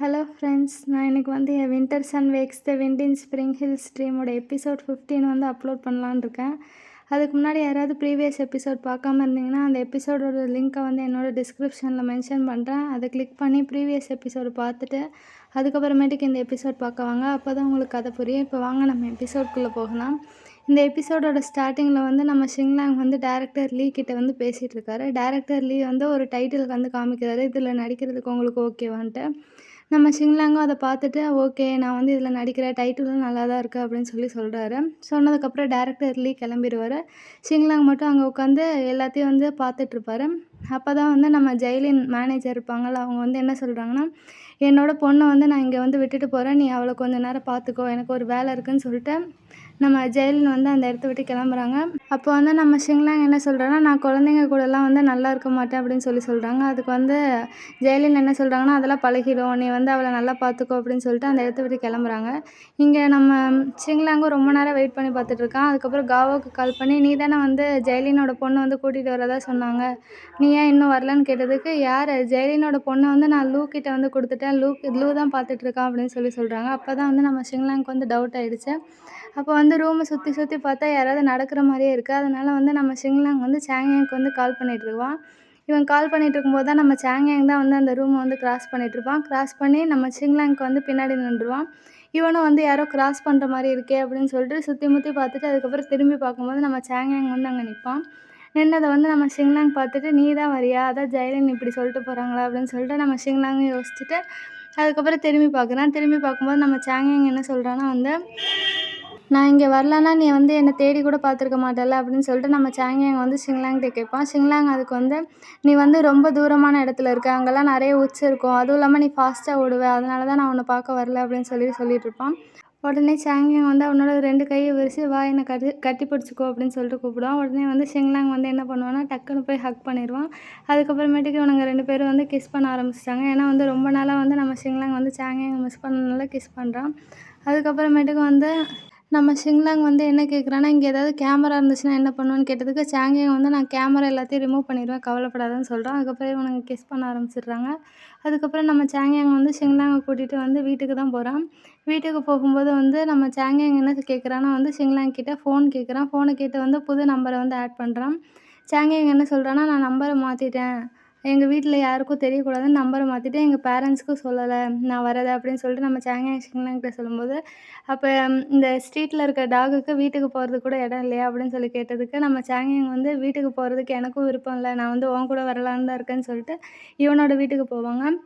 Hello friends, நான் இன்னைக்கு வந்து என் winter sun wakes the wind in spring hills ட்ரீமோட எபிசோட் 15 வந்து அப்லோட் பண்ணலான்னு இருக்கேன். அதுக்கு முன்னாடி யாராவது ப்ரீவியஸ் எபிசோட் பார்க்காம இருந்தீங்கன்னா அந்த எபிசோடோட லிங்க்கை வந்து என்னோடய டிஸ்கிரிப்ஷனில் மென்ஷன் பண்ணுறேன். அதை கிளிக் பண்ணி ப்ரீவியஸ் எபிசோடு பார்த்துட்டு அதுக்கப்புறமேட்டுக்கு இந்த எபிசோட் பார்க்க வாங்க. அப்போ தான் உங்களுக்கு கதை புரியும். இப்போ வாங்க நம்ம எபிசோட்குள்ளே போகலாம். இந்த எபிசோடோட ஸ்டார்டிங்கில் வந்து நம்ம ஷிங்லாங் வந்து டேரக்டர் லீ கிட்ட வந்து பேசிகிட்டு இருக்காரு. டேரக்டர் லீ வந்து ஒரு டைட்டில் வந்து காமிக்கிறாரு, இதில் நடிக்கிறதுக்கு உங்களுக்கு ஓகேவான்ட்டு. நம்ம ஷிங்லாங்கும் அதை பார்த்துட்டு ஓகே, நான் வந்து இதில் நடிக்கிறேன், டைட்டிலும் நல்லா தான் இருக்குது அப்படின்னு சொல்கிறாரு. சொன்னதுக்கப்புறம் டேரக்டர் லீ கிளம்பிடுவார். ஷிங்லாங் மட்டும் அங்கே உட்காந்து எல்லாத்தையும் வந்து பார்த்துட்ருப்பாரு. அப்போ தான் வந்து நம்ம ஜெயலின் மேனேஜர் இருப்பாங்கள்ல, அவங்க வந்து என்ன சொல்கிறாங்கன்னா, என்னோட பொண்ணை வந்து நான் இங்கே வந்து விட்டுட்டு போகிறேன், நீ அவளை கொஞ்சம் நேரம் பார்த்துக்கோ, எனக்கு ஒரு வேலை இருக்குதுன்னு சொல்லிட்டு நம்ம ஜெயலின் வந்து அந்த இடத்த விட்டு கிளம்புறாங்க. அப்போ வந்து நம்ம ஷிங்லாங் என்ன சொல்கிறாங்கன்னா, நான் குழந்தைங்க கூடலாம் வந்து நல்லா இருக்க மாட்டேன் அப்படின்னு சொல்கிறாங்க. அதுக்கு வந்து ஜெயலின் என்ன சொல்கிறாங்கன்னா, அதெல்லாம் பழகிடும், நீ வந்து அவளை நல்லா பார்த்துக்கோ அப்படின்னு சொல்லிட்டு அந்த இடத்த விட்டு கிளம்புறாங்க. இங்கே நம்ம ஷிங்லாங்கும் ரொம்ப நேரம் வெயிட் பண்ணி பார்த்துட்ருக்கான். அதுக்கப்புறம் காவோக்கு கால் பண்ணி, நீ தானே வந்து ஜெயலினோட பொண்ணை வந்து கூட்டிகிட்டு வரதா சொன்னாங்க, நீ ஏன் இன்னும் வரலன்னு கேட்டதுக்கு, யார் ஜெயலினோட பொண்ணை வந்து நான் லூ கிட்ட வந்து கொடுத்துட்டேன், லூ தான் பார்த்துட்ருக்கான் அப்படின்னு சொல்கிறாங்க. அப்போ தான் வந்து நம்ம ஷிங்லாங்க்கு வந்து டவுட் ஆகிடுச்சு. அப்போ வந்து ரூமை சுற்றி பார்த்தா யாராவது நடக்கிற மாதிரியே இருக்குது. அதனால் வந்து நம்ம ஷிங்லாங் வந்து சாங்யாங்க்கு வந்து கால் பண்ணிகிட்ருக்கான். இவன் கால் பண்ணிகிட்டு இருக்கும்போது தான் நம்ம சாங்யாங் தான் வந்து அந்த ரூமை வந்து கிராஸ் பண்ணிகிட்ருப்பான். கிராஸ் பண்ணி நம்ம ஷிங்லாங்க்கு வந்து பின்னாடி நின்றுவான். இவனும் வந்து யாரோ கிராஸ் பண்ணுற மாதிரி இருக்கே அப்படின்னு சொல்லிட்டு சுற்றி முற்றி பார்த்துட்டு அதுக்கப்புறம் திரும்பி பார்க்கும்போது நம்ம சாங்யாங் வந்து அங்கே நிற்பான். நின்னதை வந்து நம்ம ஷிங்லாங் பார்த்துட்டு, நீ தான் வரியா, அதான் ஜெயலின் இப்படி சொல்லிட்டு போகிறாங்களா அப்படின்னு சொல்லிட்டு நம்ம ஷிங்லாங்கும் யோசிச்சுட்டு அதுக்கப்புறம் திரும்பி பார்க்குறான். திரும்பி பார்க்கும்போது நம்ம சாங்யாங் என்ன சொல்கிறான்னா வந்து, நான் இங்கே வரலன்னா நீ வந்து என்னை தேடி கூட பார்த்துருக்க மாட்டேல்ல அப்படின்னு சொல்லிட்டு நம்ம சாங்யாங் வந்து ஷிங்லாங்கிட்ட கேட்பான். ஷிங்லாங் அதுக்கு வந்து, நீ வந்து ரொம்ப தூரமான இடத்துல இருக்க, அங்கெல்லாம் நிறைய உச்சி இருக்கும், அதுவும் இல்லாமல் நீ ஃபாஸ்ட்டாக ஓடுவ, அதனால தான் நான் உன்னை பார்க்க வரல அப்படின்னு சொல்லிட்டு இருப்பான். உடனே சாங்யாங் வந்து அவனோட 2 கையை விரித்து, வா என்னை கட்டி பிடிச்சிக்கோ அப்படின்னு சொல்லிட்டு கூப்பிடுவான். உடனே வந்து ஷிங்லாங் வந்து என்ன பண்ணுவான்னா, டக்குன்னு போய் ஹக் பண்ணிடுவான். அதுக்கப்புறமேட்டுக்கு இவனுங்க 2 பேரும் வந்து கிஸ் பண்ண ஆரம்பிச்சிட்டாங்க. ஏன்னா வந்து ரொம்ப நாளாக வந்து நம்ம ஷிங்லாங் வந்து சாங்யாங் மிஸ் பண்ணனால கிஸ் பண்ணுறான். அதுக்கப்புறமேட்டுக்கு வந்து நம்ம ஷிங்லாங் வந்து என்ன கேட்குறான்னா, இங்கே ஏதாவது கேமரா இருந்துச்சுன்னா என்ன பண்ணுவேன்னு கேட்டதுக்கு, சாங்யாங் வந்து நான் கேமரா எல்லாத்தையும் ரிமூவ் பண்ணிடுவேன், கவலைப்படாதன்னு சொல்கிறான். அதுக்கப்புறம் இவனுங்க கிஸ் பண்ண ஆரம்பிச்சிடுறாங்க. அதுக்கப்புறம் நம்ம சாங்யாங் வந்து ஷிங்லாங்கை கூட்டிகிட்டு வந்து வீட்டுக்கு தான் போகிறான். வீட்டுக்கு போகும்போது வந்து நம்ம சாங்யாங் என்ன கேட்குறான்னா வந்து ஷிங்லாங் கிட்ட ஃபோன் கேட்குறான். ஃபோனை கேட்டு வந்து புது நம்பரை வந்து ஆட் பண்ணுறான். சாங்யாங் என்ன சொல்கிறான்னா, நான் நம்பரை மாற்றிட்டேன், எங்கள் வீட்டில் யாருக்கும் தெரியக்கூடாதுன்னு நம்பரை மாற்றிட்டு எங்கள் பேரண்ட்ஸ்க்கும் சொல்லலை நான் வரதை அப்படின்னு சொல்லிட்டு நம்ம சாங்யாங் ஷிங்லாங்கிட்ட சொல்லும்போது, அப்போ இந்த ஸ்ட்ரீட்டில் இருக்க டாகுக்கு வீட்டுக்கு போகிறதுக்கு கூட இடம் இல்லையா அப்படின்னு கேட்டதுக்கு, நம்ம சாங்யாங் வந்து வீட்டுக்கு போகிறதுக்கு எனக்கும் விருப்பம் இல்லை, நான் வந்து உன் கூட வரலான்னு தான் இருக்கேன்னு சொல்லிட்டு இவனோட வீட்டுக்கு போவாங்க.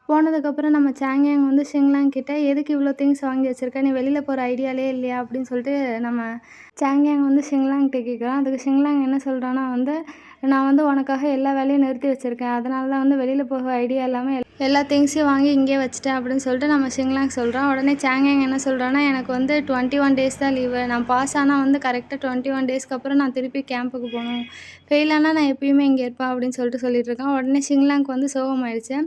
போனதுக்கப்புறம் நம்ம சாங்யாங் வந்து ஷிங்லாங் கிட்ட, எதுக்கு இவ்வளோ திங்ஸ் வாங்கி வச்சுருக்க, நீ வெளியில் போகிற ஐடியாலே இல்லையா அப்படின்னு சொல்லிட்டு நம்ம சாங்யாங் வந்து ஷிங்லாங்கிட்ட கேட்குறான். அதுக்கு ஷிங்லாங் என்ன சொல்கிறான்னா வந்து, நான் வந்து உனக்காக எல்லா வேலையும் நிறுத்தி வச்சுருக்கேன், அதனால தான் வந்து வெளியில் போக ஐடியா இல்லாமல் எல்லா திங்ஸையும் வாங்கி இங்கேயே வச்சுட்டேன் அப்படின்னு சொல்லிட்டு நம்ம ஷிங்லாங் சொல்கிறான். உடனே சாங்யாங் என்ன சொல்கிறான்னா, எனக்கு வந்து 21 டேஸ் தான் லீவு, நான் பாஸ் ஆனால் வந்து கரெக்டாக 21 டேஸ்க்கு அப்புறம் நான் திருப்பி கேம்புக்கு போகணும், ஃபெயில் ஆனால் நான் எப்பயுமே இங்கே இருப்பேன் அப்படின்னு சொல்லிட்டு இருக்கான். உடனே ஷிங்லாங்க்கு வந்து சோகமாயிடுச்சு.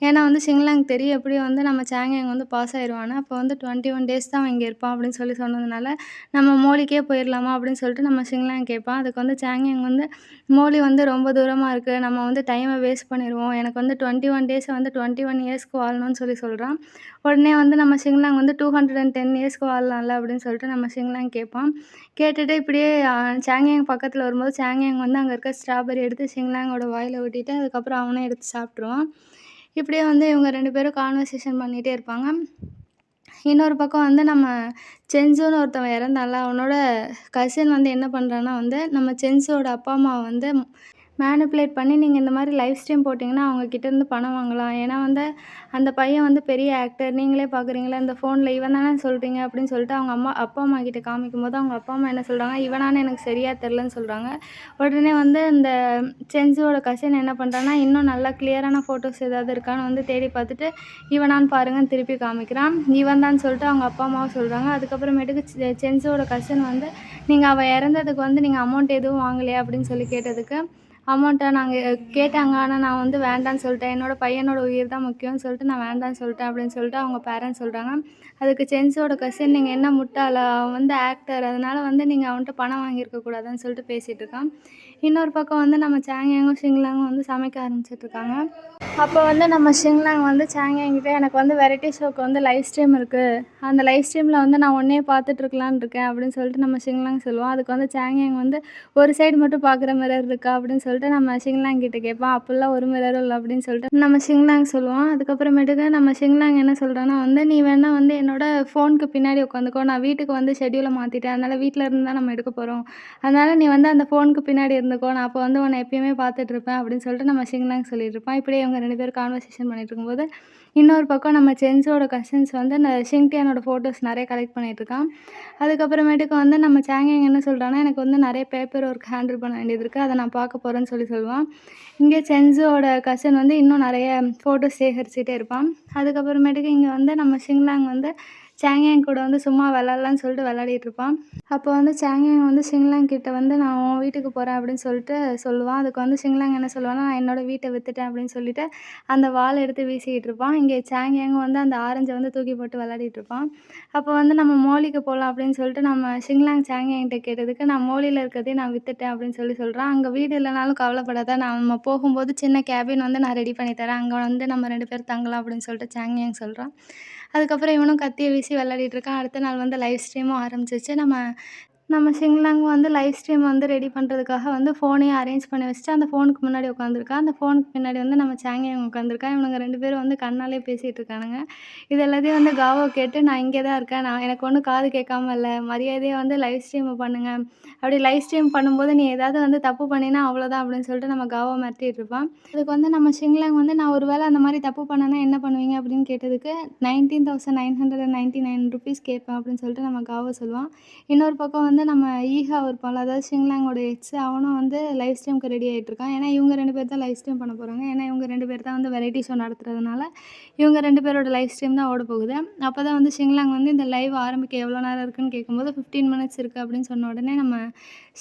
ஏன்னா வந்து ஷிங்லாங் தெரியும் எப்படியும் வந்து நம்ம சாங்யாங் வந்து பாஸ் ஆயிடுவான்னு. அப்போ வந்து 21 டேஸ் தான் அவன் இங்கே இருப்பான் அப்படின்னு சொன்னதுனால, நம்ம மோலிக்கே போயிடலாமா அப்படின்னு சொல்லிட்டு நம்ம ஷிங்லாங் கேட்பான். அதுக்கு வந்து சாங்யாங் வந்து, மோலி வந்து ரொம்ப தூரமாக இருக்குது, நம்ம வந்து டைமை வேஸ்ட் பண்ணிடுவோம், எனக்கு வந்து 21 டேஸை வந்து 21 இயர்ஸ்க்கு வாழணும்னு சொல்கிறான். உடனே வந்து நம்ம ஷிங்லாங் வந்து 210 இயர்ஸ்க்கு வாழலாம்ல அப்படின்னு சொல்லிட்டு நம்ம ஷிங்லாங் கேட்பான். கேட்டுட்டு இப்படியே சாங்யாங் பக்கத்தில் வரும்போது சாங்யாங் வந்து அங்கே இருக்க ஸ்ட்ராபெரி எடுத்து ஷிங்லாங்கோட வாயில் ஊட்டிட்டு அதுக்கப்புறம் அவனே எடுத்து சாப்பிட்ருவான். இப்படியே வந்து இவங்க 2 பேரும் கான்வர்சேஷன் பண்ணிகிட்டே இருப்பாங்க. இன்னொரு பக்கம் வந்து நம்ம சென்சோன்னு ஒருத்தவன் இறந்தான்ல, அவனோட கசின் வந்து என்ன பண்ணுறான்னா வந்து, நம்ம சென்சோட அப்பா அம்மாவை வந்து மேனிப்புலேட் பண்ணி, நீங்கள் இந்த மாதிரி லைவ் ஸ்ட்ரீம் போட்டிங்கன்னா அவங்கக்கிட்டேருந்து பணம் வாங்கலாம், ஏன்னா வந்து அந்த பையன் வந்து பெரிய ஆக்டர், நீங்களே பார்க்குறீங்களா இந்த ஃபோனில் இவன் தானே சொல்கிறீங்க அப்படின்னு சொல்லிட்டு அவங்க அப்பா அம்மா கிட்ட காமிக்கும்போது அவங்க அப்பா அம்மா என்ன சொல்கிறாங்க, இவனானு எனக்கு சரியாக தெரிலன்னு சொல்கிறாங்க. உடனே வந்து இந்த சென்சுவோட கசின் என்ன பண்ணுறான்னா, இன்னும் நல்லா கிளியரான ஃபோட்டோஸ் ஏதாவது இருக்கான்னு வந்து தேடி பார்த்துட்டு, இவனான்னு பாருங்கன்னு திருப்பி காமிக்கிறான். இவன் தான் சொல்லிட்டு அவங்க அப்பா அம்மாவும் சொல்கிறாங்க. அதுக்கப்புறமேட்டுக்கு சென்சுவோட கசின் வந்து, நீங்கள் அவள் இறந்ததுக்கு வந்து நீங்கள் அமௌண்ட் எதுவும் வாங்கலையா அப்படின்னு கேட்டதுக்கு, அமௌண்ட்டை நாங்கள் கேட்டாங்க, ஆனால் நான் வந்து வேண்டான்னு சொல்லிட்டேன், என்னோடய பையனோட உயிர் தான் முக்கியம்னு சொல்லிட்டு நான் வேண்டான்னு சொல்லிட்டேன் அப்படின்னு சொல்லிட்டு அவங்க பேரண்ட்ஸ் சொல்கிறாங்க. அதுக்கு சென்ஸோட கசின், நீங்கள் என்ன முட்டாளா, அவன் வந்து ஆக்டர், அதனால் வந்து நீங்கள் அவன்கிட்ட பணம் வாங்கியிருக்க கூடாதுன்னு சொல்லிட்டு பேசிகிட்டு இருக்கான். இன்னொரு பக்கம் வந்து நம்ம சாங்கியாங்கும் ஷிங்லாங்கும் வந்து சமைக்க ஆரம்பிச்சிட்ருக்காங்க. அப்போ வந்து நம்ம ஷிங்லாங் வந்து சாங்கியாங்கிட்ட எனக்கு வந்து வெரைட்டி ஷோக்கு வந்து லைவ் ஸ்ட்ரீம் இருக்குது, அந்த லைவ் ஸ்ட்ரீமில் வந்து நான் உன்னையே பார்த்துட்ருக்கலான்னு இருக்கேன் அப்படின்னு சொல்லிட்டு நம்ம ஷிங்லாங் சொல்லுவோம். அதுக்கு வந்து சாங்கியாங் வந்து ஒரு சைடு மட்டும் பார்க்குற மிரர் இருக்கா அப்படின்னு சொல்லிட்டு நம்ம ஷிங்லாங் கிட்ட கேட்பான். அப்படிலாம் ஒரு மிரரும் இல்லை அப்படின்னு சொல்லிட்டு நம்ம ஷிங்லாங் சொல்லுவோம். அதுக்கப்புறமேட்டுக்கு நம்ம ஷிங்லாங் என்ன சொல்கிறான்னா வந்து நீ வேணா வந்து என்னோட ஃபோனுக்கு பின்னாடி உட்காந்துக்கோ, நான் வீட்டுக்கு வந்து ஷெட்யூலை மாற்றிட்டேன், அதனால் வீட்டில் இருந்து தான் நம்ம எடுக்க போகிறோம், அதனால் நீ வந்து அந்த ஃபோனுக்கு பின்னாடி இருந்துக்கோ, நான் அப்போ வந்து உன்னை எப்பயுமே பார்த்துட்ருப்பேன் அப்படின்னு சொல்லிட்டு நம்ம ஷிங்லாங் சொல்லிட்டு இருப்பான். இப்படியே இவங்க 2 பேரும் கான்வர்சேஷன் பண்ணிட்டு இருக்கும்போது இன்னொரு பக்கம் நம்ம சென்ஸோட கசின்ஸ் வந்து ஷிங்டியானோட ஃபோட்டோஸ் நிறைய கலெக்ட் பண்ணிகிட்ருக்கான். அதுக்கப்புறமேட்டுக்கு வந்து நம்ம சாங்கியாங் என்ன சொல்கிறான்னா எனக்கு வந்து நிறைய பேப்பர் ஒர்க் ஹேண்டில் பண்ண வேண்டியது இருக்குது, அதை நான் பார்க்க போகிறேன்னு சொல்லுவான். இங்கே சென்ஸோட கசின் வந்து இன்னும் நிறைய ஃபோட்டோஸ் சேகரிச்சுட்டே இருப்பான். அதுக்கப்புறமேட்டுக்கு இங்கே வந்து நம்ம ஷிங்லாங் வந்து சாங்கியாங் கூட வந்து சும்மா விளாட்லான்னு சொல்லிட்டு விளையாடிட்டு இருப்பான். அப்போ வந்து சாங்கியாங் வந்து ஷிங்லாங் கிட்ட வந்து நான் உன் வீட்டுக்கு போகிறேன் அப்படின்னு சொல்லிட்டு சொல்லுவான். அதுக்கு வந்து ஷிங்லாங் என்ன சொல்லுவான்னா நான் என்னோடய வீட்டை விற்றுட்டேன் அப்படின்னு சொல்லிட்டு அந்த வாள் எடுத்து வீசிக்கிட்டு இருப்பான். இங்கே சாங்கியாங் வந்து அந்த ஆரஞ்சை வந்து தூக்கி போட்டு விளையாடிட்டு இருப்பான். அப்போ வந்து நம்ம மோலிக்கு போகலாம் அப்படின்னு சொல்லிட்டு நம்ம ஷிங்லாங் சாங்கியாங்கிட்ட கேட்டதுக்கு நான் மோலியில் இருக்கிறதையும் நான் விற்றுட்டேன் அப்படின்னு சொல்கிறான். அங்கே வீடு இல்லைனாலும் கவலைப்படாத, நம்ம போகும்போது சின்ன கேபின் வந்து நான் ரெடி பண்ணி தரேன், அங்கே வந்து நம்ம 2 பேர் தங்கலாம் அப்படின்னு சொல்லிட்டு சாங்கியாங் சொல்கிறான். அதுக்கப்புறம் இவனும் கத்தியை வீசி விளையாடிட்டு இருக்கான். அடுத்த நாள் வந்து லைவ் ஸ்ட்ரீமும் ஆரம்பிச்சிச்சு. நம்ம நம்ம ஷிங்லாங் வந்து லைவ் ஸ்ட்ரீம் வந்து ரெடி பண்ணுறதுக்காக வந்து ஃபோனையும் அரேஞ்ச் பண்ணி வச்சுட்டு அந்த ஃபோனுக்கு முன்னாடி உட்காந்துருக்கான். அந்த ஃபோனுக்கு பின்னாடி வந்து நம்ம சாங்கியாங் உட்காந்துருக்கான். இவனுங்க 2 பேரும் வந்து கண்ணாலே பேசிகிட்டு இருக்கானுங்க. இது எல்லாத்தையும் வந்து காவோ கேட்டு நான் இங்கே தான் இருக்கேன், நான் எனக்கு ஒன்றும் காது கேட்காம இல்லை, மரியாதையாக வந்து லைவ் ஸ்ட்ரீம் பண்ணுங்க, அப்படி லைவ் ஸ்ட்ரீம் பண்ணும்போது நீ ஏதாவது வந்து தப்பு பண்ணினா அவ்வளோதான் அப்படின்னு சொல்லிட்டு நம்ம காவோ மிரட்டிட்டு இருப்பான். அதுக்கு வந்து நம்ம ஷிங்லாங் வந்து நான் ஒரு வேளை அந்த மாதிரி தப்பு பண்ணேன்னா என்ன பண்ணுவீங்க அப்படின்னு கேட்டதுக்கு 19,999 ருபீஸ் கேட்பேன் அப்படின்னு சொல்லிட்டு நம்ம காவோ சொல்லுவான். இன்னொரு பக்கம் வந்து நம்ம ஈஹா இருப்பான்ல, அதாவது ஷிங்லாங்கோட எக்ஸ், அவனும் வந்து லைவ் ஸ்ட்ரீமுக்கு ரெடி ஆகிட்டு இருக்கான். ஏன்னா இவங்க 2 பேர் தான் லைவ் ஸ்ட்ரீம் பண்ண போகிறாங்க. ஏன்னா இவங்க 2 பேர் தான் வந்து வெரைட்டி ஷோ நடத்துறதுனால இவங்க 2 பேரோட லைவ் ஸ்ட்ரீம் தான் ஓட போகுது. அப்போ தான் வந்து ஷிங்லாங் வந்து இந்த லைவ் ஆரம்பிக்க எவ்வளோ நேரம் இருக்குன்னு கேட்கும்போது 15 மினிட்ஸ் இருக்குது அப்படின்னு சொன்ன உடனே நம்ம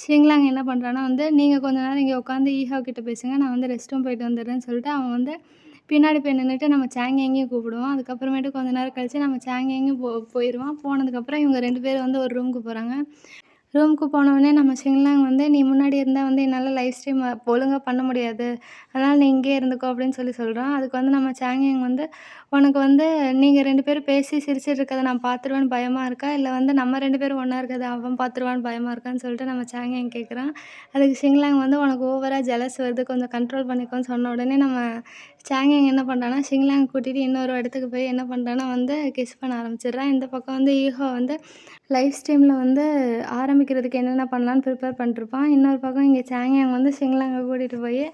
ஷிங்லாங் என்ன பண்ணுறான்னா வந்து நீங்கள் கொஞ்ச நேரம் இங்கே உட்காந்து ஈஹா கிட்ட பேசுங்க, நான் வந்து ரெஸ்ட் ரூம் போயிட்டு வந்துடுறேன்னு சொல்லிட்டு அவன் வந்து பின்னாடி போய் நின்றுட்டு நம்ம சாங்கியாங்கையும் கூப்பிடுவான். அதுக்கப்புறமேட்டு கொஞ்ச நேரம் கழிச்சு நம்ம சாங்கியாங்கும் போயிடுவான். போனதுக்கப்புறம் இவங்க 2 பேரும் வந்து ஒரு ரூமுக்கு போகிறாங்க. ரூமுக்கு போனோடனே நம்ம ஷிங்லாங் வந்து நீ முன்னாடி இருந்தால் வந்து என்னால் லைவ் ஸ்ட்ரீம் ஒழுங்காக பண்ண முடியாது, அதனால் நீ இங்கேயே இருந்துக்கோ அப்படின்னு சொல்கிறான். அதுக்கு வந்து நம்ம சாங்கியாங் வந்து உனக்கு வந்து நீங்கள் 2 பேரும் பேசி சிரிச்சிட்டு இருக்கிறத நான் பார்த்துருவேன்னு பயமாக இருக்கா, இல்லை வந்து நம்ம 2 பேரும் ஒன்றா இருக்கிறத அவன் பார்த்துருவான்னு பயமாக இருக்கான்னு சொல்லிட்டு நம்ம சாங்கியாங் கேட்குறான். அதுக்கு ஷிங்லாங் வந்து உனக்கு ஓவராக ஜெலஸ் வருது, கொஞ்சம் கண்ட்ரோல் பண்ணிக்கோன்னு சொன்ன உடனே நம்ம சாங்கியாங் என்ன பண்ணுறான்னா ஷிங்லாங் கூட்டிகிட்டு இன்னொரு இடத்துக்கு போய் என்ன பண்ணுறான்னா வந்து கிஸ் பண்ண ஆரம்பிச்சிடுறான். இந்த பக்கம் வந்து ஈஹோ வந்து லைவ் ஸ்ட்ரீமில் வந்து ஆரம்பிக்கிறதுக்கு என்னென்ன பண்ணலான்னு ப்ரிப்பேர் பண்ணிட்டுருப்பான். இன்னொரு பக்கம் இங்கே சாங்கியாங் வந்து ஷிங்லாங்கை கூட்டிகிட்டு போய்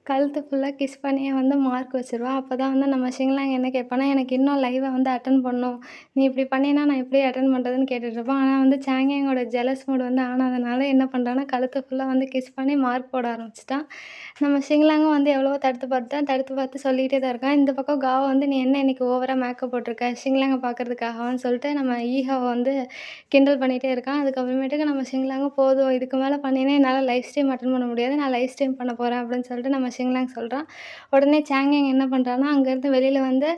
கழுத்து ஃபுல்லாக கிஸ் பண்ணியே வந்து மார்க் வச்சுருவா. அப்போ தான் வந்து நம்ம ஷிங்லாங் என்ன கேட்பான்னா எனக்கு இன்னும் லைவை வந்து அட்டன் பண்ணணும், நீ இப்படி பண்ணினா நான் எப்படி அட்டன் பண்ணுறதுன்னு கேட்டுட்ருப்பான். ஆனால் வந்து சாங்கியாங்கோட ஜெலஸ் மூட் வந்து ஆனதுனால என்ன பண்ணுறான்னா கழுத்து ஃபுல்லாக வந்து கிஸ் பண்ணி மார்க் போட ஆரம்பிச்சிட்டான். நம்ம ஷிங்லாங்கும் வந்து எவ்வளவோ தடுத்து பார்த்து சொல்லிகிட்டே தான் இருக்கான். இந்த பக்கம் காவோ வந்து நீ என்ன இன்னைக்கு ஓவராக மேக்கப் போட்டிருக்க ஷிங்லாங்கை பார்க்கறதுக்காகவான்னு சொல்லிட்டு நம்ம ஈஹாவை வந்து கிண்டல் பண்ணிகிட்டே இருக்கான். அதுக்கப்புறமேட்டுக்கு நம்ம ஷிங்லாங்கும் போதும் இதுக்கு மேலே பண்ணினா என்னால் லைவ் ஸ்ட்ரீம் அட்டன் பண்ண முடியாது, நான் லைவ் ஸ்ட்ரீம் பண்ண போகிறேன் அப்படின்னு சொல்லிட்டு நம்ம ஷிங்லாங் சொல்கிறான். உடனே சாங்கியாங் என்ன பண்ணுறான்னா அங்கேருந்து வெளியில் வந்து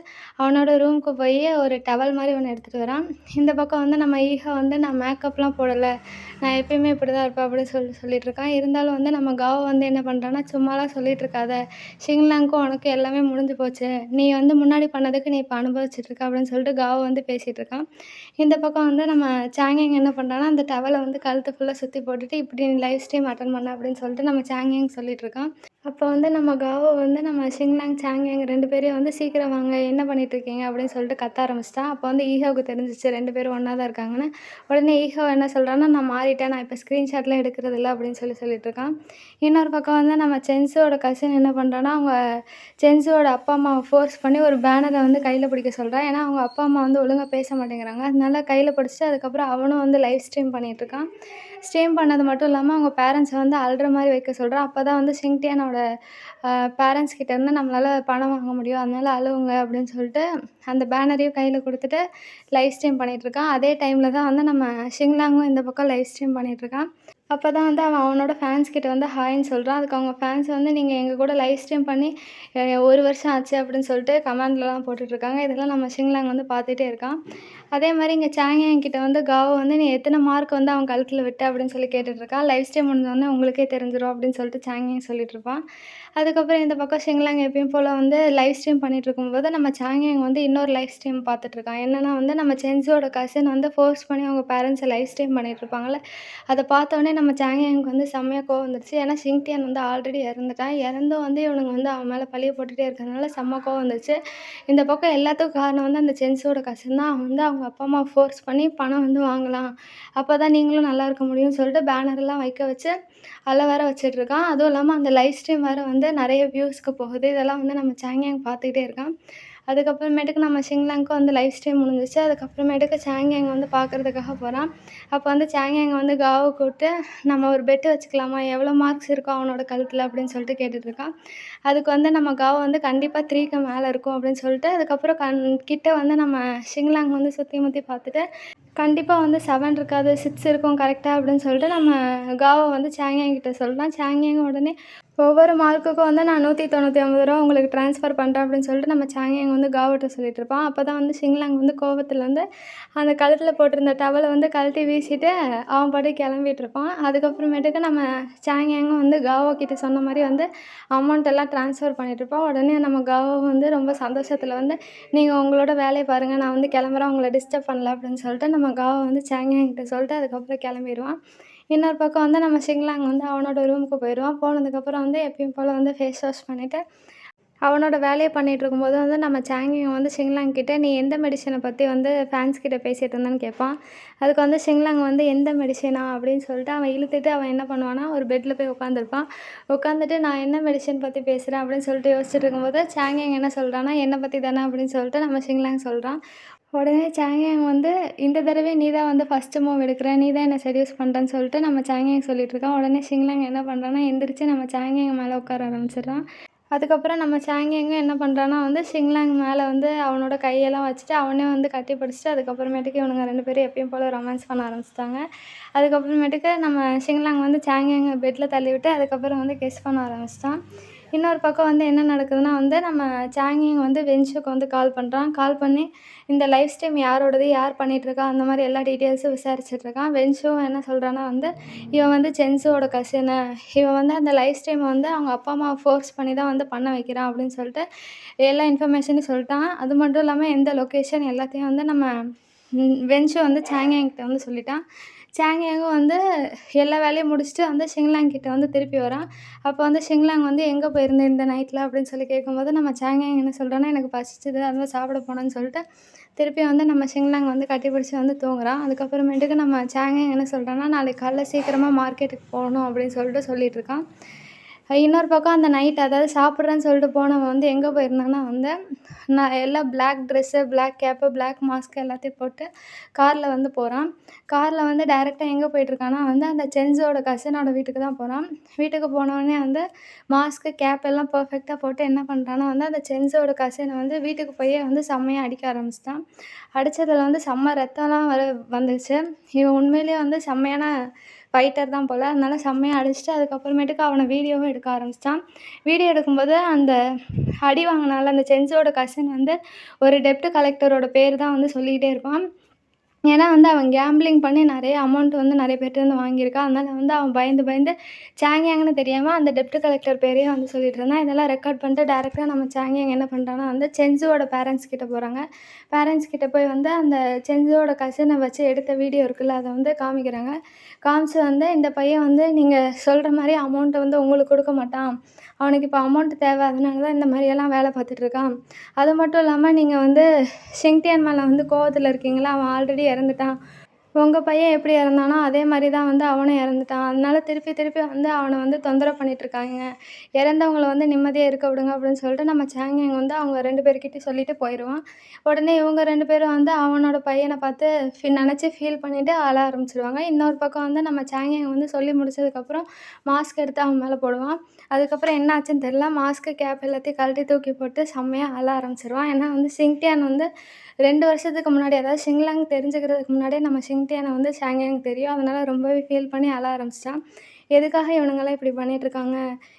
அவனோட ரூமுக்கு போய் ஒரு டவல் மாதிரி ஒன்று எடுத்துகிட்டு வரான். இந்த பக்கம் வந்து நம்ம ஈஹா வந்து நான் மேக்கப்லாம் போடலை, நான் எப்பயுமே இப்படி தான் இருப்பேன் அப்படின்னு சொல்லிட்டு இருக்கான். இருந்தாலும் வந்து நம்ம காவோ வந்து என்ன பண்ணுறான்னா சும்மாலாம் சொல்லிட்டு இருக்காத, ஷிங்லாங்க்கும் உனக்கு எல்லாமே முடிஞ்சு போச்சு, நீ வந்து முன்னாடி பண்ணதுக்கு நீ இப்போ அனுபவிச்சுட்ருக்க அப்படின்னு சொல்லிட்டு காவோ வந்து பேசிகிட்டு இருக்கான். இந்த பக்கம் வந்து நம்ம சாங்கியாங் என்ன பண்ணுறான்னா அந்த டவலை வந்து கழுத்து ஃபுல்லாக சுற்றி போட்டுட்டு இப்படி நீ லைவ் ஸ்ட்ரீம் அட்டன் பண்ண அப்படின்னு சொல்லிட்டு நம்ம சாங்கியாங் சொல்லிட்டு இருக்கான். அப்போ வந்து நம்ம காவோ வந்து நம்ம ஷிங்லாங் சாங்கியாங் 2 பேரையும் வந்து சீக்கிரம் வாங்க என்ன பண்ணிகிட்ருக்கீங்க அப்படின்னு சொல்லிட்டு கத்த ஆரம்பிச்சிட்டான். அப்போ வந்து ஈஹோவுக்கு தெரிஞ்சிச்சு 2 பேரும் ஒன்றா தான் இருக்காங்கன்னு. உடனே ஈஹோ என்ன சொல்கிறான்னா நான் மாறிட்டேன், நான் இப்போ ஸ்க்ரீன்ஷாட்லாம் எடுக்கிறது இல்லை அப்படின்னு சொல்லிட்டு இருக்கான். இன்னொரு பக்கம் வந்து நம்ம சென்ஸோட கசின் என்ன பண்ணுறான்னா அவங்க சென்ஸோட அப்பா அம்மாவை ஃபோர்ஸ் பண்ணி ஒரு பேனரை வந்து கையில் பிடிக்க சொல்கிறான். ஏன்னா அவங்க அப்பா அம்மா வந்து ஒழுங்காக பேச மாட்டேங்கிறாங்க, அதனால கையில் பிடிச்சிட்டு அதுக்கப்புறம் அவனும் வந்து லைவ் ஸ்ட்ரீம் பண்ணிகிட்ருக்கான். ஸ்ட்ரீம் பண்ணது மட்டும் இல்லாமல் அவங்க பேரண்ட்ஸை வந்து அழுற மாதிரி வைக்க சொல்கிறான். அப்போ தான் வந்து ஷிங்டியானோட பேரண்ட்ஸ் கிட்டேருந்து நம்மளால் பணம் வாங்க முடியும், அதனால் அழுவுங்க அப்படின்னு சொல்லிட்டு அந்த பேனரையும் கையில் கொடுத்துட்டு லைவ் ஸ்ட்ரீம் பண்ணிகிட்ருக்கான். அதே டைமில் தான் வந்து நம்ம ஷிங்லாங்கும் இந்த பக்கம் லைவ் ஸ்ட்ரீம் பண்ணிகிட்ருக்கான். அப்போ தான் வந்து அவன் அவனோட ஃபேன்ஸ் கிட்ட வந்து ஹாய்ன்னு சொல்கிறான். அதுக்கு அவங்க ஃபேன்ஸ் வந்து நீங்கள் எங்கள் கூட லைவ் ஸ்ட்ரீம் பண்ணி 1 வருஷம் ஆச்சு அப்படின்னு சொல்லிட்டு கமெண்ட்லலாம் போட்டுட்ருக்காங்க. இதெல்லாம் நம்ம ஷிங்லாங் வந்து பார்த்துட்டே இருக்கான். அதே மாரி இங்கே சாங்யாங் கிட்ட வந்து காவோ வந்து நீ எத்தனை மார்க் வந்து அவன் கழுத்துல விட்ட அப்படின்னு சொல்லி கேட்டுட்ருக்கான். லைவ் ஸ்ட்ரீம் முடிஞ்சோனே உங்களுக்கே தெரிஞ்சிரும் அப்படின்னு சொல்லிட்டு சாங்யாங் சொல்லிட்டுருப்பான். அதுக்கப்புறம் இந்த பக்கம் ஷிங்லாங் எப்பயும் போல வந்து லைவ் ஸ்ட்ரீம் பண்ணிட்டுருக்கும்போது நம்ம சாங்யாங் வந்து இன்னொரு லைவ் ஸ்ட்ரீம் பார்த்துட்ருக்கான். என்னன்னா வந்து நம்ம சென்ஸோட கசின் வந்து ஃபோர்ஸ் பண்ணி அவங்க பேரண்ட்ஸை லைவ் ஸ்ட்ரீம் பண்ணிட்டுருப்பாங்கல்ல. அத பார்த்தோனே நம்ம சாங்யாங்க்கு வந்து செம்மையா கோவம் வந்துருச்சு. ஏன்னா ஷிங்டியான் வந்து ஆல்ரெடி இறந்துட்டான். இறந்தும் வந்து இவனுங்க வந்து அவன் மேல பழிய போட்டுட்டே இருக்கிறதுனால செம்ம கோவம் வந்துருச்சு. இந்த பக்கம் எல்லாத்துக்கும் காரணம் வந்து அந்த ஜென்ஸோட கசின் தான். அவன் வந்து அவங்க அப்பா, அம்மாவ ஃபோர்ஸ் பண்ணி பணம் வந்து வாங்கலாம். அப்பதான் நீங்களும் நல்லா இருக்க முடியும்னு சொல்லிட்டு பேனர்லாம் வைக்க வச்சு, அழ வேற வச்சுட்ருக்கான். அதுவும் இல்லாம அந்த லைவ் ஸ்ட்ரீம் வேற வந்து நெறைய வியூஸ்க்கு போகுது. இதெல்லாம் வந்து நம்ம சாங்யாங் பார்த்துக்கிட்டே இருக்கான். அதுக்கப்புறமேட்டுக்கு நம்ம ஷிங்லாங்க்கும் வந்து லைவ் ஸ்ட்ரீம் முடிஞ்சிருச்சு. அதுக்கப்புறமேட்டுக்கு சாங்யாங் வந்து பார்க்கறதுக்காக போறான். அப்போ வந்து சாங்யாங் வந்து காவ கூப்பிட்டு, "நம்ம ஒரு பெட் வச்சுக்கலாமா? எவ்வளோ மார்க்ஸ் இருக்கோ அவனோட கழுத்துல?" அப்படின்னு சொல்லிட்டு கேட்டுட்ருக்கான். அதுக்கு வந்து நம்ம காவ் வந்து கண்டிப்பா 3க்கு மேல இருக்கும் அப்படின்னு சொல்லிட்டு, அதுக்கப்புறம் கிட்ட வந்து நம்ம ஷிங்லாங் வந்து சுத்தி முத்தி பார்த்துட்டு, கண்டிப்பா வந்து 7 இருக்காது, 6 இருக்கும் கரெக்ட்டா அப்படின்னு சொல்லிட்டு நம்ம காவ வந்து சாங்யாங் கிட்ட சொல்றான். சாங்யாங் உடனே ஒவ்வொரு மார்க்குக்கும் வந்து நான் ரூ. 199 உங்களுக்கு ட்ரான்ஸ்ஃபர் பண்ணுறேன் அப்படின்னு சொல்லிட்டு நம்ம சாங்யாங் வந்து காவட்ட சொல்லிட்டுருப்பான். அப்போ தான் வந்து ஷிங்லாங் வந்து கோவத்துல வந்து அந்த கழுத்துல போட்டிருந்த டவல வந்து கழட்டி வீசிட்டு அவன் பாட்டுக்கு கிளம்பிட்டுருப்பான். அதுக்கப்புறமேட்டுக்கு நம்ம சாங்யாங்கும் வந்து காவோ கிட்ட சொன்ன மாரி வந்து அமௌண்ட் எல்லாம் ட்ரான்ஸ்ஃபர் பண்ணிட்டுருப்பான். உடனே நம்ம காவோ வந்து ரொம்ப சந்தோஷத்துல வந்து, "நீங்க உங்களோட வேலைய பாருங்க. நான் வந்து கிளம்புறேன். உங்கள டிஸ்டர்ப் பண்ணல" அப்படின்னு சொல்லிட்டு நம்ம காவோ வந்து சாங்யாங் கிட்ட சொல்லிட்டு அதுக்கப்புறம் கிளம்பிருவான். இன்னொரு பக்கம் வந்து நம்ம ஷிங்லாங் வந்து அவனோட ரூமுக்கு போயிருவான். போனதுக்கப்புறம் வந்து எப்பயும் போல வந்து ஃபேஸ் வாஷ் பண்ணிட்டு, அவனோட வேலைய பண்ணிட்டுருக்கும்போது வந்து நம்ம சாங்யாங் வந்து ஷிங்லாங் கிட்ட, "நீ எந்த மெடிசின பத்தி வந்து ஃபேன்ஸ் கிட்ட பேசிட்டு இருந்தன்னு?" கேட்பான். அதுக்கு வந்து ஷிங்லாங் வந்து, "எந்த மெடிசினா?" அப்படின்னு சொல்லிட்டு அவன் இழுத்துட்டு அவன் என்ன பண்ணுவான்னா, ஒரு பெட்ல போய் உட்காந்துருப்பான். உட்காந்துட்டு, "நான் என்ன மெடிசின் பத்தி பேசுறேன்?" அப்படின்னு சொல்லிட்டு யோசிச்சுட்டு இருக்கும்போது, சாங்யாங் என்ன சொல்றான்னா, "என்னை பத்தி தானே" அப்படின்னு சொல்லிட்டு நம்ம ஷிங்லாங் சொல்றான். உடனே சாங்யாங் வந்து, "இந்த தடவையும் நீ தான் வந்து ஃபர்ஸ்ட்டு மூவ் எடுக்குற. நீ தான் என்ன செட்யூஸ் பண்றன்னு" சொல்லிட்டு நம்ம சாங்யாங் சொல்லிட்டுருக்கான். உடனே ஷிங்லாங் என்ன பண்றான்னா, எந்திரிச்சு நம்ம சாங்யாங் மேல உட்கார ஆரம்பிச்சிடுறான். அதுக்கப்புறம் நம்ம சாங்யாங்கும் என்ன பண்றான்னா வந்து, ஷிங்லாங் மேல வந்து அவனோட கையெல்லாம் வச்சுட்டு, அவனே வந்து கட்டி பிடிச்சிட்டு, அதுக்கப்புறமேட்டுக்கு இவனுங்க 2 பேரும் எப்பயும் போல ரொமான்ஸ் பண்ண ஆரம்பிச்சுட்டாங்க. அதுக்கப்புறமேட்டுக்கு நம்ம ஷிங்லாங் வந்து சாங்யாங்க பெட்ல தள்ளிவிட்டு, அதுக்கப்புறம் வந்து கிஸ் பண்ண ஆரம்பிச்சுட்டான். இன்னொரு பக்கம் வந்து என்ன நடக்குதுன்னா வந்து, நம்ம சாங்யாங் வந்து வென்ஷுக்கு வந்து கால் பண்றான். கால் பண்ணி, இந்த லைவ் ஸ்ட்ரீம் யாரோடது? யார் பண்ணிட்டுருக்கா? அந்த மாரி எல்லா டீட்டெயில்ஸும் விசாரிச்சுட்ருக்கான். வென்ஷுவும் என்ன சொல்றான்னா வந்து, இவன் வந்து சென்ஸுவோட கசினு. இவன் வந்து அந்த லைவ் ஸ்ட்ரீம வந்து அவங்க அப்பா, அம்மாவ ஃபோர்ஸ் பண்ணி தான் வந்து பண்ண வைக்கிறான் அப்படின்னு சொல்லிட்டு எல்லா இன்ஃபர்மேஷனையும் சொல்லிட்டான். அது மட்டும் இல்லாம எந்த லொக்கேஷன் எல்லாத்தையும் வந்து நம்ம வென்ஷு வந்து சாங்யாங் கிட்ட வந்து சொல்லிட்டான். சாங்யாங்கும் வந்து எல்லா வேலையும் முடிச்சுட்டு வந்து ஷிங்லாங் கிட்ட வந்து திருப்பி வரான். அப்போ வந்து ஷிங்லாங் வந்து, "எங்கே போயிருந்த இந்த நைட்ல?" அப்படின்னு சொல்லி கேட்கும்போது, நம்ம சாங்யாங் என்ன சொல்றான்னா, "எனக்கு பசிச்சுது. அதான் சாப்பிட போனேன்னு" சொல்லிட்டு திருப்பி வந்து நம்ம ஷிங்லாங் வந்து கட்டிப்பிடிச்சு வந்து தூங்குறான். அதுக்கப்புறமேட்டுக்கு நம்ம சாங்யாங் என்ன சொல்றான்னா, "நாளைக்கு காலைல சீக்கிரமா மார்க்கெட்டுக்கு போகணும்" அப்படின்னு சொல்லிட்டு சொல்லிட்டுருக்கான். இன்னொரு பக்கம் அந்த நைட் அதாவது சாப்பிட்றேன்னு சொல்லிட்டு போனவன் வந்து எங்கே போயிருந்தான்னா வந்து, நான் எல்லாம் black dress, black cap, black mask எல்லாத்தையும் போட்டு கார்ல வந்து போறான். கார்ல வந்து டைரக்ட்டா எங்கே போயிட்டுருக்கான்னா வந்து, அந்த சென்ஸோட கசினோட வீட்டுக்கு தான் போறான். வீட்டுக்கு போனோனே வந்து மாஸ்க்கு, கேப் எல்லாம் பெர்ஃபெக்ட்டா போட்டு என்ன பண்ணுறான்னா வந்து, அந்த சென்ஸோட கசின வந்து வீட்டுக்கு போயே வந்து செம்மையா அடிக்க ஆரம்பிச்சுட்டான். அடிச்சதுல வந்து செம்ம ரத்தம்லாம் வர வந்துருச்சு. இவன் உண்மையிலேயே வந்து செம்மையான ஃபைட்டர் தான் போல. அதனால செம்மையா அடிச்சுட்டு, அதுக்கப்புறமேட்டுக்கு அவன வீடியோவும் எடுக்க ஆரம்பிச்சுட்டான். வீடியோ எடுக்கும்போது அந்த அடி வாங்குனான்ல அந்த சென்ஸோட கசின் வந்து ஒரு டெப்ட் கலெக்டரோட பேர் தான் வந்து சொல்லிக்கிட்டே இருப்பான். ஏன்னா வந்து அவன் கேம்பிளிங் பண்ணி நெறைய அமௌண்ட் வந்து நெறைய பேர்ட்டருந்து வாங்கியிருக்கான். அதனால வந்து அவன் பயந்து பயந்து சாங்யாங்ன்னு தெரியாம அந்த டெப்ட் கலெக்டர் பேரையும் வந்து சொல்லிட்டு இருந்தான். இதெல்லாம் ரெக்கார்ட் பண்ணிட்டு டைரக்ட்டா நம்ம சாங்யாங் என்ன பண்றான்னா வந்து சென்ஸுவோட பேரண்ட்ஸ் கிட்ட போறாங்க. பேரண்ட்ஸ் கிட்ட போய் வந்து அந்த சென்ஸுவோட கசின வச்சு எடுத்த வீடியோ இருக்குல்ல, அத வந்து காமிக்கிறாங்க. காமிச்சு வந்து, "இந்த பையன் வந்து நீங்க சொல்ற மாரி அமௌண்ட்ட வந்து உங்களுக்கு குடுக்க மாட்டான். அவனுக்கு இப்போ அமௌண்ட் தேவை. அதனால தான் இந்த மாரியெல்லாம் வேல பார்த்துட்டுருக்கான். அது மட்டும் இல்லாம நீங்க வந்து ஷிங்டியான் மேல வந்து கோவத்துல இருக்கீங்களா? அவன் ஆல்ரெடி இறந்துட்டான். உங்க பையன் எப்படி இறந்தானோ, அதே மாரி தான் வந்து அவனும் இறந்துட்டான். அதனால திருப்பி திருப்பி வந்து அவன வந்து தொந்தரவு பண்ணிட்டுருக்காங்க. இறந்தவங்கள வந்து நிம்மதியா இருக்க விடுங்க" அப்படின்னு சொல்லிட்டு நம்ம சாங்யாங் வந்து அவங்க 2 பேர்கிட்டயும் சொல்லிட்டு போயிருவான். உடனே இவங்க 2 பேரும் வந்து அவனோட பையன பார்த்து நெனச்சு ஃபீல் பண்ணிட்டு அழ ஆரம்பிச்சுருவாங்க. இன்னொரு பக்கம் வந்து நம்ம சாங்யாங் வந்து சொல்லி முடிச்சதுக்கப்புறம் மாஸ்க் எடுத்து அவன் மேல போடுவான். அதுக்கப்புறம் என்ன ஆச்சுன்னு தெரியல. மாஸ்க்கு, கேப் எல்லாத்தையும் கழட்டி தூக்கி போட்டு செம்மையா அழ ஆரம்பிச்சுருவான். ஏன்னா வந்து ஷிங்டியான் வந்து 2 வருஷத்துக்கு முன்னாடி அதாவது ஷிங்லாங் தெரிஞ்சுக்கிறதுக்கு முன்னாடியே நம்ம ஷிங்டியானை வந்து ஷாங்யாங் தெரியும். அதனால ரொம்பவே ஃபீல் பண்ணி அழ ஆரம்பிச்சிட்டான். எதுக்காக இவனுங்கலாம் இப்படி பண்ணிட்டுருக்காங்க?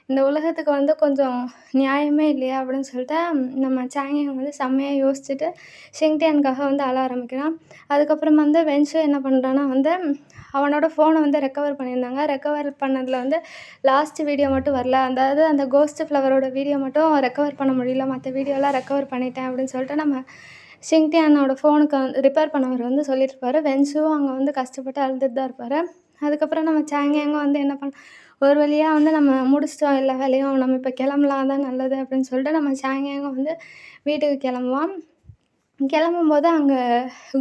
இந்த உலகத்துக்கு வந்து கொஞ்சம் நியாயமே இல்லையா? அப்படின்னு சொல்லிட்டு நம்ம சாங்யாங் வந்து செம்மையா யோசிச்சுட்டு ஷிங்டியானுக்காக வந்து அழ ஆரம்பிக்கிறான். அதுக்கப்புறம் வந்து வென்ஷு என்ன பண்ணுறான்னா வந்து அவனோட ஃபோனை வந்து ரெக்கவர் பண்ணியிருந்தாங்க. ரெக்கவர் பண்ணதில் வந்து லாஸ்ட் வீடியோ மட்டும் வரல. அதாவது அந்த கோஸ்ட் ஃப்ளவரோட வீடியோ மட்டும் ரெக்கவர் பண்ண முடியல. மற்ற வீடியோலாம் ரெக்கவர் பண்ணிட்டேன் அப்படின்னு சொல்லிட்டு நம்ம ஷிங்டியானோட ஃபோனுக்கு வந்து ரிப்பேர் பண்ணவர் வந்து சொல்லிட்டுருப்பாரு. வென்ஷுவும் அங்கே வந்து கஷ்டப்பட்டு அழுதுட்டு தான் இருப்பார். அதுக்கப்புறம் நம்ம சாங்யாங்கும் வந்து என்ன ஒரு வழியாக வந்து நம்ம முடிச்சிட்டோம் எல்லா வேலையும், நம்ம இப்போ கிளம்பலாம் தான் நல்லது அப்படின்னு சொல்லிட்டு நம்ம சாங்யாங்கும் வந்து வீட்டுக்கு கிளம்புவான். கிளம்பும்போது அங்கே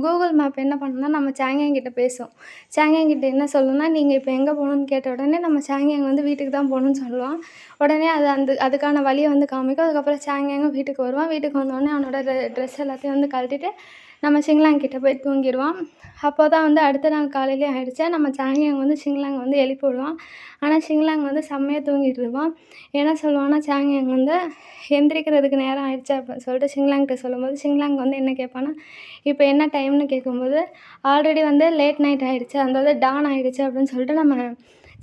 கூகுள் மேப் என்ன பண்ணுன்னா நம்ம சாங்யாங் கிட்ட பேசும். சாங்யாங் கிட்ட என்ன சொல்லும்னா, நீங்கள் இப்போ எங்கே போகணுன்னு கேட்ட உடனே நம்ம சாங்யாங் வந்து வீட்டுக்கு தான் போகணுன்னு சொல்லுவான். உடனே அது அதுக்கான வழியை வந்து காமிக்கும். அதுக்கப்புறம் சாங்யாங்கும் வீட்டுக்கு வருவான். வீட்டுக்கு வந்தோடனே அவனோட ட்ரெஸ் எல்லாத்தையும் வந்து கழட்டிட்டு நம்ம ஷிங்லாங் கிட்ட போய் தூங்கிடுவான். அப்போ தான் வந்து அடுத்த நாள் காலையிலே ஆயிடுச்சு. நம்ம சாங்யாங் வந்து ஷிங்லாங் வந்து எழுப்பி விடுவான். ஆனால் ஷிங்லாங் வந்து செம்மையாக தூங்கிட்டு இருப்பான். என்ன சொல்லுவான்னா சாங்யாங் வந்து எந்திரிக்கிறதுக்கு நேரம் ஆயிடுச்சு அப்படின்னு சொல்லிட்டு ஷிங்லாங்கிட்ட சொல்லும்போது ஷிங்லாங் வந்து என்ன கேட்பான்னா, இப்போ என்ன டைம்னு கேட்கும்போது ஆல்ரெடி வந்து லேட் நைட் ஆகிடுச்சு, அதாவது டான் ஆகிடுச்சு அப்படின்னு சொல்லிட்டு நம்ம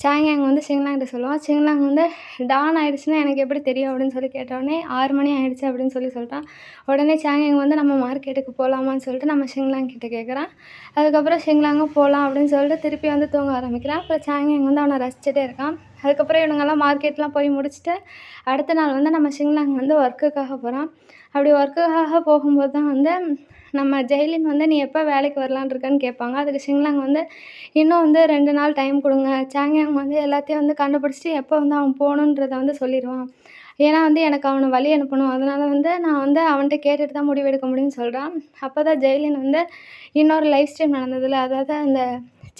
சாங்யாங் வந்து ஷிங்லாங்கிட்ட சொல்லுவான். ஷிங்லாங் வந்து டான் ஆகிடுச்சுன்னா எனக்கு எப்படி தெரியும் அப்படின்னு சொல்லி கேட்டவுடனே 6 மணி ஆகிடுச்சு அப்படின்னு சொல்லிட்டான். உடனே சாங்யாங் வந்து நம்ம மார்க்கெட்டுக்கு போகலாமான்னு சொல்லிட்டு நம்ம ஷிங்லாங் கிட்ட கேட்குறான். அதுக்கப்புறம் ஷிங்லாங்கும் போகலாம் அப்படின்னு சொல்லிட்டு திருப்பி வந்து தூங்க ஆரம்பிக்கிறான். அப்புறம் சாங்யாங் வந்து அவனை ரசிச்சுட்டே இருக்கான். அதுக்கப்புறம் இவனுங்கெல்லாம் மார்க்கெட்லாம் போய் முடிச்சுட்டு அடுத்த நாள் வந்து நம்ம ஷிங்லாங் வந்து ஒர்க்குக்காக போகிறான். அப்படி ஒர்க்குக்காக போகும்போது தான் வந்து நம்ம ஜெய்லின் வந்து நீ எப்போ வேலைக்கு வரலான்னு இருக்கன்னு கேட்பாங்க. அதுக்கு ஷிங்லாங் வந்து இன்னும் வந்து 2 நாள் டைம் கொடுங்க, சாங்யாங் வந்து எல்லாத்தையும் வந்து கண்டுபிடிச்சிட்டு எப்போ வந்து அவன் போகணுன்றத வந்து சொல்லிடுவான். ஏன்னா வந்து எனக்கு அவனை வழி அனுப்பணும், அதனால வந்து நான் வந்து அவன்கிட்ட கேட்டுட்டு தான் முடிவெடுக்க முடியும்னு சொல்கிறான். அப்போ தான் ஜெய்லின் வந்து இன்னொரு லைவ் ஸ்ட்ரீம் நடந்ததில்ல, அதாவது அந்த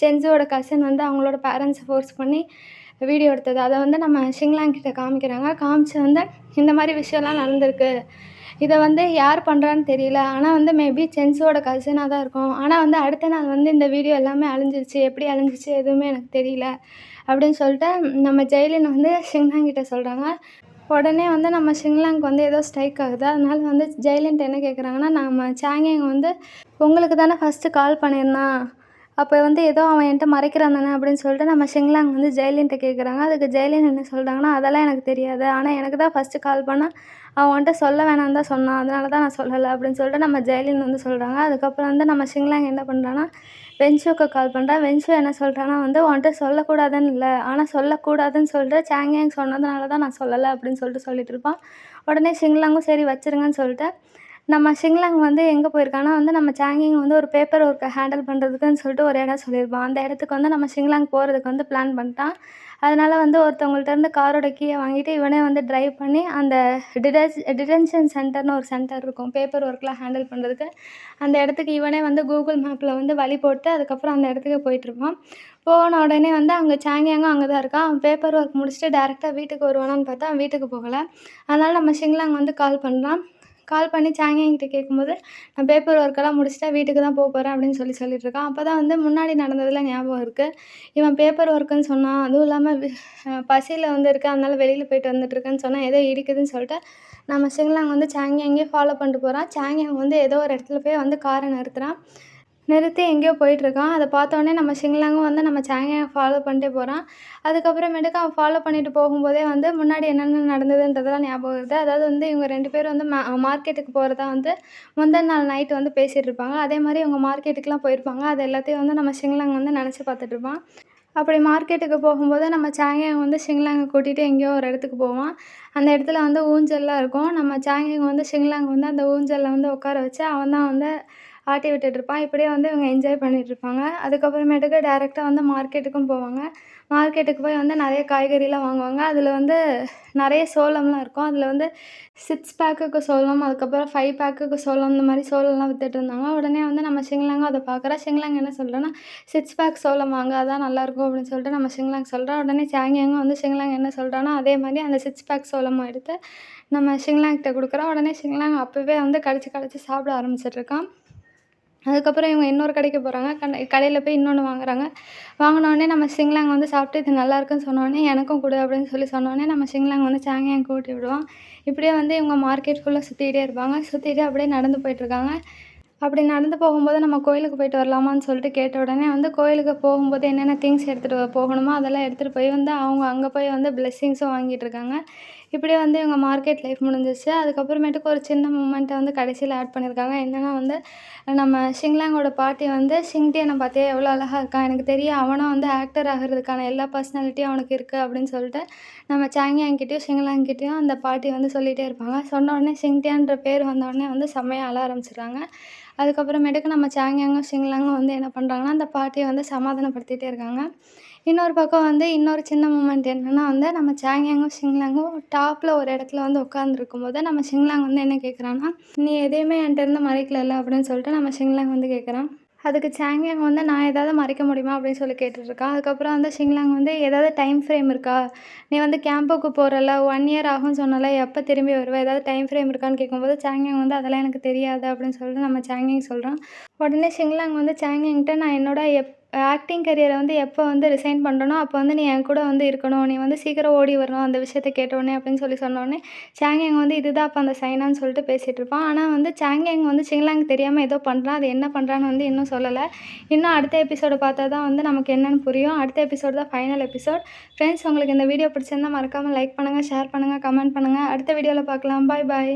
சென்ஸுவோட கசின் வந்து அவங்களோட பேரண்ட்ஸை ஃபோர்ஸ் பண்ணி வீடியோ எடுத்தது, அதை வந்து நம்ம ஷிங்லாங் கிட்ட காமிக்கிறாங்க. காமிச்சு வந்து இந்த மாதிரி விஷயம்லாம் நடந்திருக்கு, இதை வந்து யார் பண்ணுறான்னு தெரியல, ஆனால் வந்து மேபி சென்ஸோட கசினாக தான் இருக்கும். ஆனால் வந்து அடுத்த நாள் வந்து இந்த வீடியோ எல்லாமே அழிஞ்சிருச்சு, எப்படி அழிஞ்சிச்சு எதுவுமே எனக்கு தெரியல அப்படின்னு சொல்லிட்டு நம்ம ஜெய்லின் வந்து ஷிங்லாங் கிட்ட சொல்கிறாங்க. உடனே வந்து நம்ம ஷிங்லாங்க்கு வந்து ஏதோ ஸ்ட்ரைக் ஆகுது. அதனால வந்து ஜெய்லின்ட்ட என்ன கேட்குறாங்கன்னா, நம்ம சாங்யாங் வந்து உங்களுக்கு தானே ஃபஸ்ட்டு கால் பண்ணியிருந்தான், அப்போ வந்து ஏதோ அவன் என்கிட்ட மறைக்கிறான் தானே அப்படின்னு சொல்லிட்டு நம்ம ஷிங்லாங் வந்து ஜெய்லின்ட்ட கேட்குறாங்க. அதுக்கு ஜெய்லின் என்ன சொல்கிறாங்கன்னா, அதெல்லாம் எனக்கு தெரியாது, ஆனால் எனக்கு தான் ஃபஸ்ட்டு கால் பண்ணால் அவன் வந்துட்டு சொல்ல வேணான்னு தான் சொன்னான், அதனால தான் நான் சொல்லலை அப்படின்னு சொல்லிட்டு நம்ம ஜெய்லின் வந்து சொல்கிறாங்க. அதுக்கப்புறம் வந்து நம்ம ஷிங்லாங் என்ன பண்ணுறான்னா வென்ஷுக்கு கால் பண்ணுறான். வென்ஷு என்ன சொல்கிறான்னா வந்து உன்கிட்ட சொல்லக்கூடாதுன்னு இல்லை, ஆனால் சொல்லக்கூடாதுன்னு சொல்லிட்டு சாங்யாங் சொன்னதுனால தான் நான் சொல்லலை அப்படின்னு சொல்லிட்டு இருப்பான். உடனே ஷிங்லாங்கும் சரி வச்சுருங்கன்னு சொல்லிட்டு நம்ம ஷிங்லாங் வந்து எங்கே போயிருக்கான்னா வந்து நம்ம சாங்யாங் வந்து ஒரு பேப்பர் ஒர்க்கை ஹேண்டில் பண்ணுறதுக்குன்னு சொல்லிட்டு ஒரு இடம் சொல்லியிருப்பான். அந்த இடத்துக்கு வந்து நம்ம ஷிங்லாங் போகிறதுக்கு வந்து பிளான் பண்ணிட்டான். அதனால வந்து ஒருத்தவங்கள்ட்டேருந்து காரோட கீயை வாங்கிட்டு இவனே வந்து ட்ரைவ் பண்ணி அந்த டிடென்ஷன் சென்டர்னு ஒரு சென்டர் இருக்கும் பேப்பர் ஒர்க்லாம் ஹேண்டில் பண்ணுறதுக்கு, அந்த இடத்துக்கு இவனே வந்து கூகுள் மேப்பில் வந்து வழி போட்டு அதுக்கப்புறம் அந்த இடத்துக்கு போயிட்டுருப்பான். போன உடனே வந்து அங்கே சாங்யாங்கும் அங்கே தான் இருக்கான். அவன் பேப்பர் ஒர்க் முடிச்சுட்டு டேரெக்டாக வீட்டுக்கு வருவானான்னு பார்த்தா அவன் வீட்டுக்கு போகலை. அதனால் நம்ம ஷிங்லாங் வந்து கால் பண்ணுறான். கால் பண்ணி சாங்யாங் கிட்ட கேட்கும்போது நான் பேப்பர் ஒர்க்கெல்லாம் முடிச்சுட்டேன், வீட்டுக்கு தான் போகிறேன் அப்படின்னு சொல்லிட்டுருக்கான். அப்போ தான் வந்து முன்னாடி நடந்ததெல்லாம் ஞாபகம் இருக்குது. இவன் பேப்பர் ஒர்க்குன்னு சொன்னான், அதுவும் இல்லாமல் பசியில் வந்து இருக்கேன், அதனால வெளியில் போயிட்டு வந்துட்டுருக்கேன்னு சொன்னால் ஏதோ இடிக்குதுன்னு சொல்லிட்டு நம்ம ஷிங்லாங் வந்து சாங்யாங்கே ஃபாலோ பண்ணிட்டு போகிறான். சாங்யாங் வந்து ஏதோ ஒரு இடத்துல போய் வந்து காரை நிறுத்தி எங்கேயோ போயிட்டுருக்கான். அதை பார்த்தோன்னே நம்ம ஷிங்லாங்கும் வந்து நம்ம சாங்யாங்கை ஃபாலோ பண்ணிட்டே போகிறான். அதுக்கப்புறமேட்டுக்கு அவன் ஃபாலோ பண்ணிட்டு போகும்போதே வந்து முன்னாடி என்னென்ன நடந்ததுன்றதெல்லாம் ஞாபகம் வருது. அதாவது வந்து இவங்க 2 பேரும் வந்து மார்க்கெட்டுக்கு போகிறதா வந்து முந்தின நாள் நைட்டு வந்து பேசிகிட்டு இருப்பாங்க. அதே மாதிரி இவங்க மார்க்கெட்டுக்குலாம் போயிருப்பாங்க. அது எல்லாத்தையும் வந்து நம்ம ஷிங்லாங் வந்து நினச்சி பார்த்துட்ருப்பான். அப்படி மார்க்கெட்டுக்கு போகும்போது நம்ம சாங்யாங் வந்து ஷிங்லாங்கை கூட்டிகிட்டு எங்கேயோ ஒரு இடத்துக்கு போவான். அந்த இடத்துல வந்து ஊஞ்சல்லாம் இருக்கும். நம்ம சாங்யாங் வந்து ஷிங்லாங் வந்து அந்த ஊஞ்சலில் வந்து உட்கார வச்சு அவன் தான் வந்து ஆட்டி விட்டுட்ருப்பான். இப்படியே வந்து இவங்க என்ஜாய் பண்ணிகிட்ருப்பாங்க. அதுக்கப்புறமேட்டுக்கு டேரெக்டாக வந்து மார்க்கெட்டுக்கும் போவாங்க. மார்க்கெட்டுக்கு போய் வந்து நிறைய காய்கறிலாம் வாங்குவாங்க. அதில் வந்து நிறைய சோளம்லாம் இருக்கும். அதில் வந்து 6 பேக்குக்கு சோளம், அதுக்கப்புறம் 5 பேக்குக்கு சோளம், இந்த மாதிரி சோளம்லாம் வித்துட்ருந்தாங்க. உடனே வந்து நம்ம ஷிங்லாங்கும் அதை பார்க்குறா. ஷிங்லாங் என்ன சொல்கிறான்னா 6 பேக் சோளம் வாங்க, அதான் நல்லாயிருக்கும் அப்படின்னு சொல்லிட்டு நம்ம ஷிங்லாங் சொல்கிறா. உடனே சாங்யாங்கும் வந்து ஷிங்லாங் என்ன சொல்கிறானோ அதே மாதிரி அந்த 6 பேக் சோளமும் எடுத்து நம்ம ஷிங்லாங்கிட்ட கொடுக்குறான். உடனே ஷிங்லாங் அப்போவே வந்து கடிச்சு சாப்பிட ஆரம்பிச்சிட்ருக்கான். அதுக்கப்புறம் இவங்க இன்னொரு கடைக்கு போகிறாங்க. கடையில் போய் இன்னொன்று வாங்குறாங்க. வாங்கினோடனே நம்ம ஷிங்லாங் வந்து சாப்பிட்டு இது நல்லாயிருக்குன்னு சொன்னோடனே எனக்கும் கொடு அப்படின்னு சொன்னோடனே நம்ம ஷிங்லாங் வந்து சாங்யாங் ஊட்டி விடுவான். இப்படியே வந்து இவங்க மார்க்கெட் ஃபுல்லாக சுற்றிக்கிட்டே இருப்பாங்க. சுற்றிட்டு அப்படியே நடந்து போயிட்டுருக்காங்க. அப்படி நடந்து போகும்போது நம்ம கோயிலுக்கு போயிட்டு வரலாமான்னு சொல்லிட்டு கேட்ட உடனே வந்து கோயிலுக்கு போகும்போது என்னென்ன திங்ஸ் எடுத்துகிட்டு போகணுமோ அதெல்லாம் எடுத்துகிட்டு போய் வந்து அவங்க அங்கே போய் வந்து பிளெஸ்ஸிங்ஸும் வாங்கிட்டு இருக்காங்க. இப்படியே வந்து இவங்க மார்க்கெட் லைஃப் முடிஞ்சிருச்சு. அதுக்கப்புறமேட்டுக்கு ஒரு சின்ன மூமெண்ட்டை வந்து கடைசியில ஆட் பண்ணியிருக்காங்க. என்னன்னா வந்து நம்ம ஷிங்லாங்கோட பாட்டி வந்து "ஷிங்டியனை பார்த்தியா எவ்வளோ அழகா இருக்கான். எனக்கு தெரியும் அவனும் வந்து ஆக்டர் ஆகிறதுக்கான எல்லா பர்சனாலிட்டியும் அவனுக்கு இருக்குது" அப்படின்னு சொல்லிட்டு நம்ம சாங்கியாங்கிட்டயும் ஷிங்லாங்கிட்டயும் அந்த பாட்டி வந்து சொல்லிகிட்டே இருப்பாங்க. சொன்ன உடனே ஷிங்டியான்ற பேர் வந்த உடனே வந்து செம்மையா அழ ஆரம்பிச்சிடுறாங்க. அதுக்கப்புறமேட்டுக்கு நம்ம சாங்கியாங்கும் ஷிங்லாங்கும் வந்து என்ன பண்ணுறாங்கன்னா, அந்த பாட்டியை வந்து சமாதானப்படுத்திகிட்டே இருக்காங்க. இன்னொரு பக்கம் வந்து இன்னொரு சின்ன மூமெண்ட் என்னென்னா வந்து நம்ம சாங்கியாங்கும் ஷிங்லாங்கும் டாப்பில் ஒரு இடத்துல வந்து உட்காந்துருக்கும்போது நம்ம ஷிங்லாங் வந்து என்ன கேட்குறான்னா, "நீ எதையுமே என்கிட்டேருந்து மறைக்கலல்ல" அப்படின்னு சொல்லிட்டு நம்ம ஷிங்லாங் வந்து கேட்குறான். அதுக்கு சாங்கியாங் வந்து "நான் ஏதாவது மறைக்க முடியுமா?" அப்படின்னு சொல்லி கேட்டுட்ருக்கான். அதுக்கப்புறம் வந்து ஷிங்லாங் வந்து "ஏதாவது டைம் ஃப்ரேம் இருக்கா? நீ வந்து கேம்புக்கு போகிறல்ல 1 இயர் ஆகும்னு சொன்னல்ல, எப்போ திரும்பி வருவ? ஏதாவது டைம் ஃப்ரேம் இருக்கான்னு?" கேட்கும்போது சாங்கியாங் வந்து "அதெல்லாம் எனக்கு தெரியாது" அப்படின்னு சொல்லிட்டு நம்ம சாங்கியாங் சொல்கிறான். உடனே ஷிங்லாங் வந்து சாங்கியாங்கிட்ட "நான் என்னோட ஆக்டிங் கரியரை வந்து எப்போ வந்து ரிசைன் பண்ணுறனோ அப்போ வந்து நீ என் கூட வந்து இருக்கணும். நீ வந்து சீக்கிரம் ஓடி வரணும் அந்த விஷயத்த கேட்டோடனே" அப்படின்னு சொல்லி சொன்னோடனே சாங்கியாங் வந்து இதுதான் அப்போ அந்த சைனான்னு சொல்லிட்டு பேசிகிட்டு இருப்பான். ஆனால் வந்து சாங்கியாங் வந்து ஷிங்லாங் தெரியாமல் ஏதோ பண்ணுறான். அது என்ன பண்ணுறான்னு வந்து இன்னும் சொல்லலை. இன்னும் அடுத்த எபிசோட பார்த்தா தான் வந்து நமக்கு என்னன்னு புரியும். அடுத்த எபிசோடு தான் ஃபைனல் எபிசோட். ஃப்ரெண்ட்ஸ், உங்களுக்கு இந்த வீடியோ பிடிச்சிருந்தா மறக்காமல் லைக் பண்ணுங்கள், ஷேர் பண்ணுங்கள், கமெண்ட் பண்ணுங்கள். அடுத்த வீடியோவில் பார்க்கலாம். பாய் பாய்.